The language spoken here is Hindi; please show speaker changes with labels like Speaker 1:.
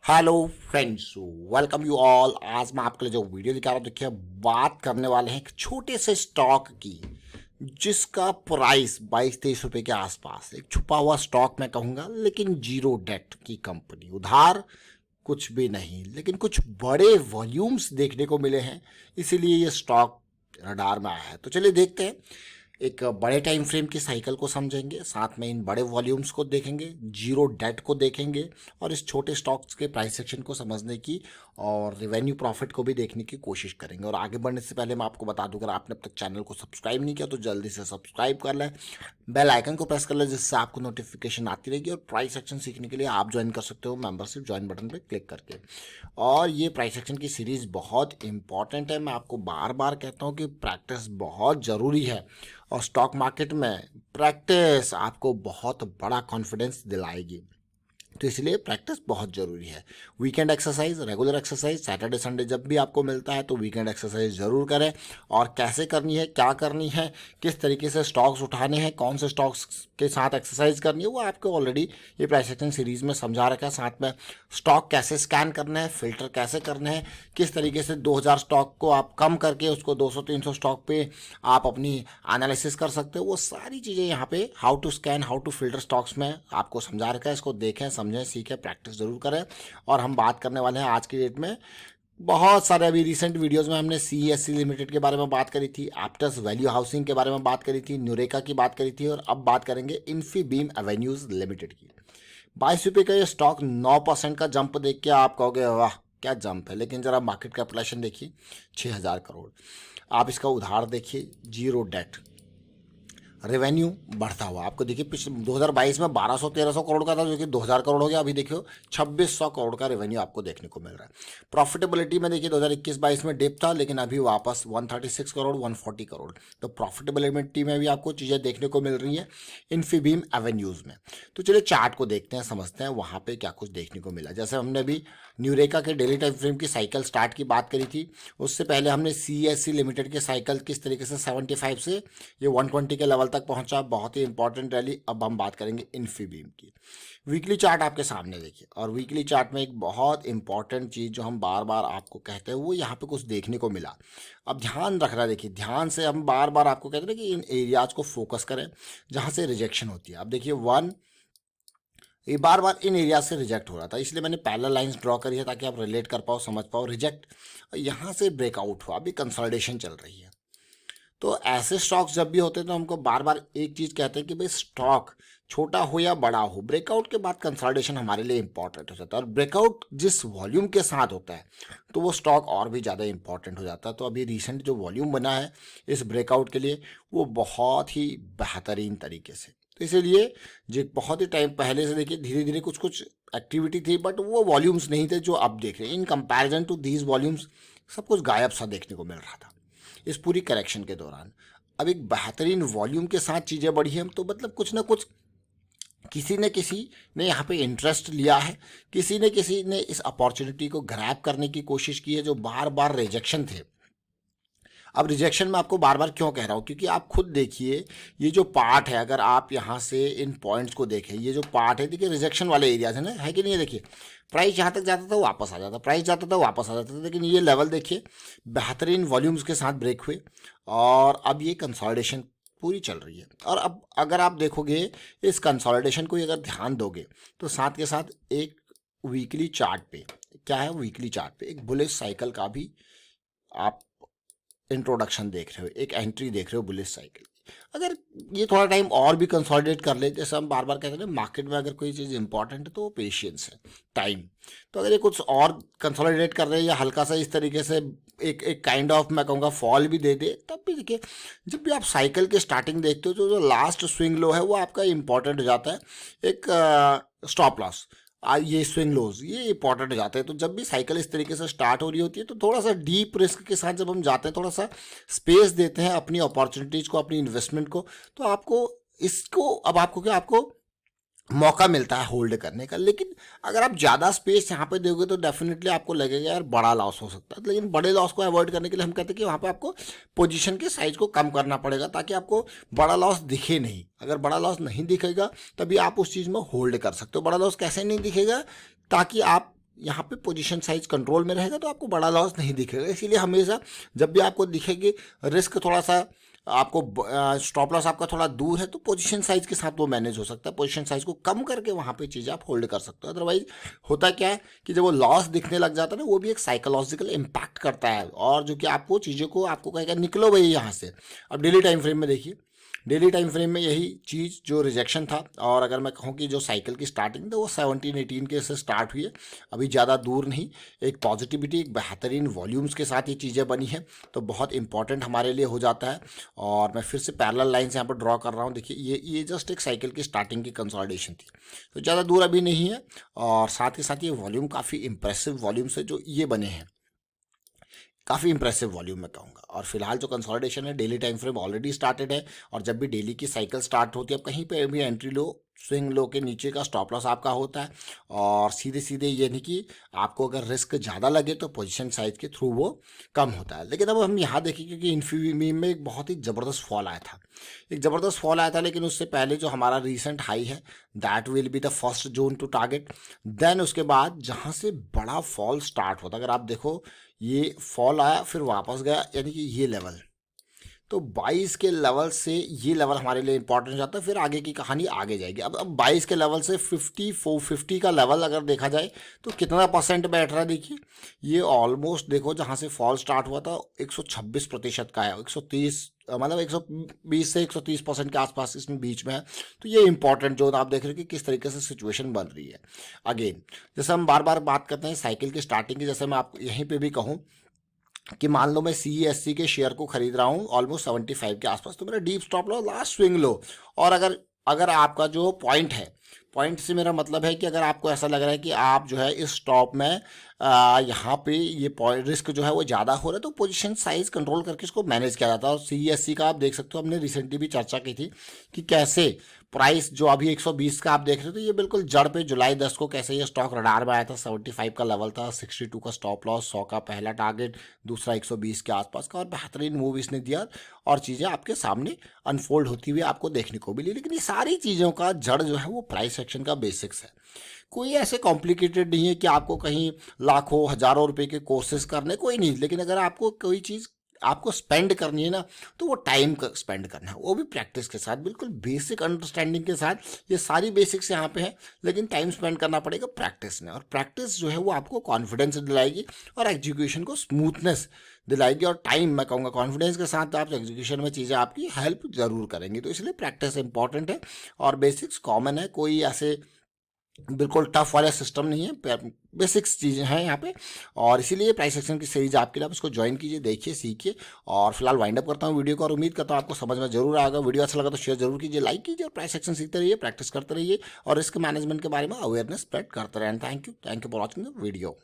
Speaker 1: Hello friends, welcome you all. आज मैं आपके लिए जो वीडियो दिखा रहा हूँ, देखिए बात करने वाले हैं एक छोटे से स्टॉक की जिसका प्राइस 22-23 रुपए के आसपास, एक छुपा हुआ स्टॉक मैं कहूँगा, लेकिन जीरो डेट की कंपनी, उधार कुछ भी नहीं, लेकिन कुछ बड़े वॉल्यूम्स देखने को मिले हैं, इसीलिए ये स्टॉक रडार में आया है। तो चलिए देखते हैं, एक बड़े टाइम फ्रेम की साइकिल को समझेंगे, साथ में इन बड़े वॉल्यूम्स को देखेंगे, जीरो डेट को देखेंगे और इस छोटे स्टॉक्स के प्राइस सेक्शन को समझने की और रिवेन्यू प्रॉफिट को भी देखने की कोशिश करेंगे। और आगे बढ़ने से पहले मैं आपको बता दूं, अगर आपने अब तक चैनल को सब्सक्राइब नहीं किया तो जल्दी से सब्सक्राइब कर लें, बेल आइकन को प्रेस कर लें, जिससे आपको नोटिफिकेशन आती रहेगी। और प्राइस सेक्शन सीखने के लिए आप ज्वाइन कर सकते हो मेंबरशिप ज्वाइन बटन पर क्लिक करके। और ये प्राइस सेक्शन की सीरीज़ बहुत इंपॉर्टेंट है, मैं आपको बार बार कहता हूँ कि प्रैक्टिस बहुत ज़रूरी है और स्टॉक मार्केट में प्रैक्टिस आपको बहुत बड़ा कॉन्फिडेंस दिलाएगी, तो इसलिए प्रैक्टिस बहुत ज़रूरी है। Weekend exercise, regular exercise, Saturday Sunday जब भी आपको मिलता है तो वीकेंड एक्सरसाइज ज़रूर करें। और कैसे करनी है, क्या करनी है, किस तरीके से स्टॉक्स उठाने हैं, कौन से स्टॉक्स के साथ एक्सरसाइज करनी है, वो आपको ऑलरेडी ये प्राइस एक्शन सीरीज़ में समझा रखा है। साथ में स्टॉक कैसे स्कैन करना है, फिल्टर कैसे करना है, किस तरीके से 2000 स्टॉक को आप कम करके उसको 200-300 स्टॉक पे आप अपनी एनालिसिस कर सकते हो, वो सारी चीज़ें यहाँ पे how to scan, how to filter stocks में आपको समझा रखा है। इसको देखें, समझें, सीखें, प्रैक्टिस जरूर करें। और हम बात करने वाले हैं आज की डेट में, बहुत सारे अभी रिसेंट वीडियोस में हमने CESC लिमिटेड के बारे में बात करी थी, एप्टस वैल्यू हाउसिंग के बारे में बात करी थी, न्यूरेका की बात करी थी, और अब बात करेंगे इन्फीबीम एवेन्यूज लिमिटेड की। 22 रुपये का ये स्टॉक 9% का जंप देख के आप कहोगे वाह क्या जंप है, लेकिन जरा मार्केट कैपिटलाइजेशन देखिए 6000 करोड़। आप इसका उधार देखिए, जीरो डेट, रेवेन्यू बढ़ता हुआ आपको देखिए, पिछले 2022 में 1200-1300 करोड़ का था, जो कि 2000 करोड़ हो गया। अभी देखियो 2600 करोड़ का रेवेन्यू आपको देखने को मिल रहा है। प्रॉफिटेबिलिटी में देखिए 2021-22 में डिप था, लेकिन अभी वापस 136 करोड़, 140 करोड़। तो प्रॉफिटेबिलिटी में भी आपको चीज़ें देखने को मिल रही हैं इन्फीबीम एवेन्यूज़ में। तो चलिए चार्ट को देखते हैं, समझते हैं वहाँ पर क्या कुछ देखने को मिला। जैसे हमने अभी न्यूरेका के डेली टाइम फ्रेम की साइकिल स्टार्ट की बात करी थी, उससे पहले हमने CESC लिमिटेड के साइकिल किस तरीके से 75 से ये 120 के लेवल तक पहुंचा, बहुत ही इंपॉर्टेंट रैली। अब हम बात करेंगे इन्फीबीम की। वीकली चार्ट आपके सामने देखिए, और वीकली चार्ट में एक बहुत इंपॉर्टेंट चीज़ जो हम बार बार आपको कहते हैं वो यहाँ पे कुछ देखने को मिला। अब ध्यान रखना, देखिए ध्यान से, हम बार बार आपको कहते हैं कि इन एरियाज को फोकस करें जहाँ से रिजेक्शन होती है। अब देखिए ये बार बार इन एरिया से रिजेक्ट हो रहा था, इसलिए मैंने पैरेलल लाइंस ड्रॉ करी है ताकि आप रिलेट कर पाओ, समझ पाओ। रिजेक्ट, यहाँ से ब्रेकआउट हुआ, अभी कंसोलिडेशन चल रही है। तो ऐसे स्टॉक्स जब भी होते हैं तो हमको बार बार एक चीज़ कहते हैं कि भाई स्टॉक छोटा हो या बड़ा हो, ब्रेकआउट के बाद कंसोलिडेशन हमारे लिए इंपॉर्टेंट हो जाता है। और ब्रेकआउट जिस वॉल्यूम के साथ होता है तो वो स्टॉक और भी ज़्यादा इंपॉर्टेंट हो जाता है। तो अभी रिसेंट जो वॉल्यूम बना है इस ब्रेकआउट के लिए वो बहुत ही बेहतरीन तरीके से, तो इसीलिए जो बहुत ही टाइम पहले से देखिए धीरे धीरे कुछ कुछ एक्टिविटी थी, बट वो वॉल्यूम्स नहीं थे जो अब देख रहे हैं। In comparison to these volumes सब कुछ गायब सा देखने को मिल रहा था इस पूरी करेक्शन के दौरान। अब एक बेहतरीन वॉल्यूम के साथ चीज़ें बढ़ी हैं, तो मतलब कुछ ना कुछ किसी ने यहाँ पे इंटरेस्ट लिया है, किसी ने इस अपॉर्चुनिटी को ग्रैब करने की कोशिश की है, जो बार बार रिजेक्शन थे। अब रिजेक्शन में आपको बार बार क्यों कह रहा हूँ, क्योंकि आप खुद देखिए ये जो पार्ट है, अगर आप यहाँ से इन पॉइंट्स को देखें, ये जो पार्ट है देखिए रिजेक्शन वाले एरियाज है ना, है कि नहीं है। देखिए प्राइस यहाँ तक जाता था वापस आ जाता, प्राइस जाता था वापस आ जाता था, लेकिन ये लेवल देखिए बेहतरीन वॉल्यूम्स के साथ ब्रेक हुए और अब ये कंसोलिडेशन पूरी चल रही है। और अब अगर आप देखोगे इस कंसोलिडेशन को अगर ध्यान दोगे तो साथ के साथ एक वीकली चार्ट पे क्या है, वीकली चार्ट पे एक बुलिश साइकिल का भी आप इंट्रोडक्शन देख रहे हो, एक एंट्री देख रहे हो बुलिश साइकिल। अगर ये थोड़ा टाइम और भी कंसोलिडेट कर ले, जैसे हम बार बार कहते हैं ना मार्केट में अगर कोई चीज़ इंपॉर्टेंट है तो वो पेशेंस है, टाइम। तो अगर ये कुछ और कंसोलिडेट कर रहे हैं या हल्का सा इस तरीके से एक एक काइंड ऑफ मैं कहूँगा फॉल भी दे दे, तब भी देखिए जब भी आप साइकिल के स्टार्टिंग देखते हो तो जो लास्ट स्विंग लो है वो आपका इंपॉर्टेंट हो जाता है। एक स्टॉप लॉस, ये स्विंग लोज ये इंपॉर्टेंट हो जाते हैं। तो जब भी साइकिल इस तरीके से स्टार्ट हो रही होती है तो थोड़ा सा डीप रिस्क के साथ जब हम जाते हैं, थोड़ा सा स्पेस देते हैं अपनी अपॉर्चुनिटीज़ को, अपनी इन्वेस्टमेंट को, तो आपको इसको अब आपको क्या आपको मौका मिलता है होल्ड करने का। लेकिन अगर आप ज़्यादा स्पेस यहाँ पे दोगे तो डेफिनेटली आपको लगेगा यार बड़ा लॉस हो सकता है। लेकिन बड़े लॉस को अवॉइड करने के लिए हम कहते हैं कि वहाँ पे आपको पोजीशन के साइज को कम करना पड़ेगा ताकि आपको बड़ा लॉस दिखे नहीं। अगर बड़ा लॉस नहीं दिखेगा तभी आप उस चीज़ में होल्ड कर सकते हो। बड़ा लॉस कैसे नहीं दिखेगा, ताकि आप यहाँ पे पोजीशन साइज कंट्रोल में रहेगा तो आपको बड़ा लॉस नहीं दिखेगा। इसीलिए हमेशा जब भी आपको दिखेगी रिस्क थोड़ा सा आपको स्टॉप लॉस आपका थोड़ा दूर है तो पोजीशन साइज के साथ वो मैनेज हो सकता है। पोजीशन साइज को कम करके वहाँ पे चीज़ें आप होल्ड कर सकते हो। अदरवाइज होता क्या है कि जब वो लॉस दिखने लग जाता है ना, वो भी एक साइकोलॉजिकल इम्पैक्ट करता है और जो कि आपको चीज़ों को आपको कहेगा निकलो भाई यहाँ से। अब डेली टाइम फ्रेम में देखिए, डेली टाइम फ्रेम में यही चीज़ जो रिजेक्शन था, और अगर मैं कहूँ कि जो साइकिल की स्टार्टिंग था वो 17-18 के से स्टार्ट हुई है, अभी ज़्यादा दूर नहीं। एक पॉजिटिविटी, एक बेहतरीन वॉल्यूम्स के साथ ये चीज़ें बनी हैं तो बहुत इंपॉर्टेंट हमारे लिए हो जाता है। और मैं फिर से पैरेलल लाइन से यहाँ पर ड्रॉ कर रहा हूँ। देखिए ये जस्ट एक साइकिल की स्टार्टिंग की कंसोलिडेशन थी, तो ज़्यादा दूर अभी नहीं है। और साथ ही साथ ये वॉल्यूम काफ़ी इंप्रेसिव वॉल्यूम्स है जो ये बने हैं, काफ़ी इंप्रेसिव वॉल्यूम मैं कहूँगा। और फिलहाल जो कंसोलिडेशन है daily time frame already started है, और जब भी डेली की साइकिल स्टार्ट होती है अब कहीं पे भी एंट्री लो, स्विंग लो के नीचे का स्टॉप लॉस आपका होता है। और सीधे सीधे ये नहीं कि आपको अगर रिस्क ज़्यादा लगे तो पोजीशन साइज के थ्रू वो कम होता है। लेकिन अब हम यहाँ देखें क्योंकि इन्फीबीम में एक बहुत ही ज़बरदस्त फॉल आया था, एक ज़बरदस्त फॉल आया था, लेकिन उससे पहले जो हमारा रीसेंट हाई है that will be the first zone to target. Then उसके बाद जहाँ से बड़ा फॉल स्टार्ट होता, अगर आप देखो ये फॉल आया फिर वापस गया, यानी कि ये लेवल, तो 22 के लेवल से ये लेवल हमारे लिए इंपॉर्टेंट हो जाता है। फिर आगे की कहानी आगे जाएगी। अब 22 के लेवल से 50 का लेवल अगर देखा जाए तो कितना परसेंट बैठ रहा है देखिए, ये ऑलमोस्ट देखो जहाँ से फॉल स्टार्ट हुआ था 126% का है, 130 मतलब 120 से 130% के आसपास इसमें बीच में है। तो ये इंपॉर्टेंट जो आप देख रहे हो कि किस तरीके से सिचुएशन बन रही है। अगेन जैसे हम बार बार बात करते हैं साइकिल की स्टार्टिंग की, जैसे मैं आप यहीं पे भी कहूँ कि मान लो मैं CESC के शेयर को खरीद रहा हूँ ऑलमोस्ट 75 के आसपास, तो मेरा डीप स्टॉप लो, लास्ट स्विंग लो। और अगर अगर आपका जो पॉइंट है, पॉइंट से मेरा मतलब है कि अगर आपको ऐसा लग रहा है कि आप जो है इस स्टॉप में यहाँ पे ये पॉइंट रिस्क जो है वो ज़्यादा हो रहा है, तो पोजीशन साइज कंट्रोल करके इसको मैनेज किया जाता है। और CESC का आप देख सकते हो, हमने रिसेंटली भी चर्चा की थी कि कैसे प्राइस जो अभी 120 का आप देख रहे हो, तो ये बिल्कुल जड़ पे जुलाई 10 को कैसे ये स्टॉक रडार में आया था। 75 का लेवल था, 62 का स्टॉप लॉस, 100 का पहला टारगेट, दूसरा 120 के आसपास का, और बेहतरीन मूव इसने दिया और चीज़ें आपके सामने अनफोल्ड होती हुई आपको देखने को मिली। लेकिन ये सारी चीज़ों का जड़ जो है वो प्राइस एक्शन का बेसिक्स है। कोई ऐसे कॉम्प्लिकेटेड नहीं है कि आपको कहीं लाखों हजारों रुपए के कोर्सेज करने, कोई नहीं। लेकिन अगर आपको कोई चीज़ आपको स्पेंड करनी है ना, तो वो टाइम का स्पेंड करना है, वो भी प्रैक्टिस के साथ, बिल्कुल बेसिक अंडरस्टैंडिंग के साथ। ये सारी बेसिक्स यहाँ पे है, लेकिन टाइम स्पेंड करना पड़ेगा प्रैक्टिस में। और प्रैक्टिस जो है वो आपको कॉन्फिडेंस दिलाएगी और एग्जीक्यूशन को स्मूथनेस दिलाएगी। और टाइम मैं कहूँगा कॉन्फिडेंस के साथ आप एग्जीक्यूशन में चीज़ें आपकी हेल्प ज़रूर करेंगी। तो इसलिए प्रैक्टिस इंपॉर्टेंट है और बेसिक्स कॉमन है, कोई ऐसे बिल्कुल टफ वाला सिस्टम नहीं है, बेसिक्स चीज़ें हैं यहाँ पे। और इसीलिए प्राइस एक्शन की सीरीज आपके लिए, आप इसको ज्वाइन कीजिए, देखिए, सीखिए। और फिलहाल वाइंड अप करता हूँ वीडियो को, और उम्मीद करता हूँ आपको समझ में जरूर आएगा। वीडियो अच्छा लगा तो शेयर जरूर कीजिए, लाइक कीजिए, और प्राइस एक्शन सीखते रहिए, प्रैक्टिस करते रहिए, और रिस्क मैनेजमेंट के बारे में अवेयरनेस स्प्रेड करते रहें। Thank you for watching the video.